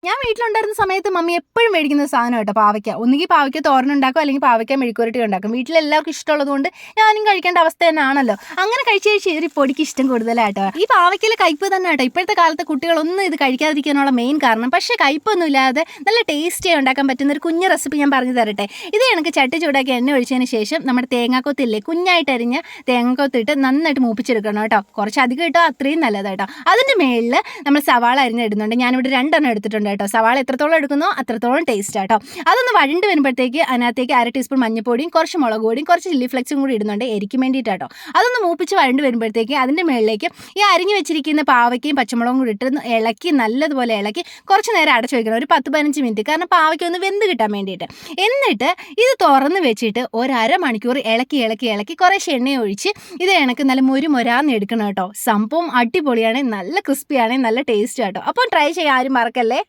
ഞാൻ വീട്ടിലുണ്ടായിരുന്ന സമയത്ത് മമ്മി എപ്പോഴും മേടിക്കുന്ന സാധനം കേട്ടോ പാവയ്ക്ക. ഒന്നുകിൽ പാവയ്ക്ക തോരനുണ്ടാക്കും, അല്ലെങ്കിൽ പാവയ്ക്ക മെഴുക്കുവരട്ടി ഉണ്ടാക്കും. വീട്ടിലെല്ലാവർക്കും ഇഷ്ടമുള്ളത് കൊണ്ട് ഞാനും കഴിക്കേണ്ട അവസ്ഥ തന്നെയാണല്ലോ. അങ്ങനെ കഴിച്ച് കഴിച്ച് ഈ പൊടിക്ക് ഇഷ്ടം കൂടുതലാട്ടോ. ഈ പാവയ്ക്കയിലെ കയ്പ്പ് തന്നെ കേട്ടോ ഇപ്പോഴത്തെ കാലത്തെ കുട്ടികളൊന്നും ഇത് കഴിക്കാതിരിക്കാനുള്ള മെയിൻ കാരണം. പക്ഷേ കയ്പ്പൊന്നും ഇല്ലാതെ നല്ല ടേസ്റ്റി ഉണ്ടാക്കാൻ പറ്റുന്ന ഒരു കുഞ്ഞ് റെസിപ്പി ഞാൻ പറഞ്ഞു തരട്ടെ. ഇത് എനിക്ക് ചട്ടി ചൂടാക്കി എണ്ണ ഒഴിച്ചതിന് ശേഷം നമ്മുടെ തേങ്ങാക്കൊത്തില്ലേ, കുഞ്ഞായിട്ട് അരിഞ്ഞ തേങ്ങാക്കൊത്തിട്ട് നന്നായിട്ട് മൂപ്പിച്ചെടുക്കണം കേട്ടോ. കുറച്ച് അധികം ഇട്ടോ അത്രയും നല്ലതാട്ടോ. അതിൻ്റെ മേളിൽ നമ്മൾ സവാള അരിഞ്ഞിടുന്നുണ്ട്. ഞാനിവിടെ 2 എടുത്തിട്ടുണ്ട് കേട്ടോ. സവാള എത്രത്തോളം എടുക്കുന്നോ അത്രത്തോളം ടേസ്റ്റ് ആട്ടോ. അതൊന്ന് വഴണ്ട് വരുമ്പോഴത്തേക്ക് അതിനകത്തേക്ക് 1/2 ടീസ്പൂൺ മഞ്ഞൾപ്പൊടിയും കുറച്ച് മുളക് പൊടിയും കുറച്ച് ചില്ലി ഫ്ലെക്സും കൂടി ഇടുന്നുണ്ട് എരിക്ക് വേണ്ടിയിട്ടാട്ടോ. അതൊന്ന് മൂപ്പിച്ച് വഴണ്ട് വരുമ്പോഴത്തേക്ക് അതിൻ്റെ മുകളിലേക്ക് ഈ അരിഞ്ഞു വെച്ചിരിക്കുന്ന പാവയ്ക്കയും പച്ചമുളകും കൂടി ഇട്ട് ഇളക്കി നല്ലതുപോലെ ഇളക്കി കുറച്ച് നേരം അടച്ചു വയ്ക്കണം, ഒരു 10-15 മിനിറ്റ്. കാരണം പാവയ്ക്ക ഒന്ന് വെന്ത് കിട്ടാൻ വേണ്ടിയിട്ട്. എന്നിട്ട് ഇത് തുറന്ന് വെച്ചിട്ട് ഒരു അരമണിക്കൂർ ഇളക്കി ഇളക്കി ഇളക്കി കുറേശ്ശെ എണ്ണ ഒഴിച്ച് ഇത് കണക്ക് നല്ല മുരുമൊരാന്ന് എടുക്കണം കേട്ടോ. സംഭവം അടിപൊളിയാണ്, നല്ല ക്രിസ്പിയാണ്, നല്ല ടേസ്റ്റ് ആട്ടോ. അപ്പോൾ ട്രൈ ചെയ്യാൻ ആരും മറക്കല്ലേ.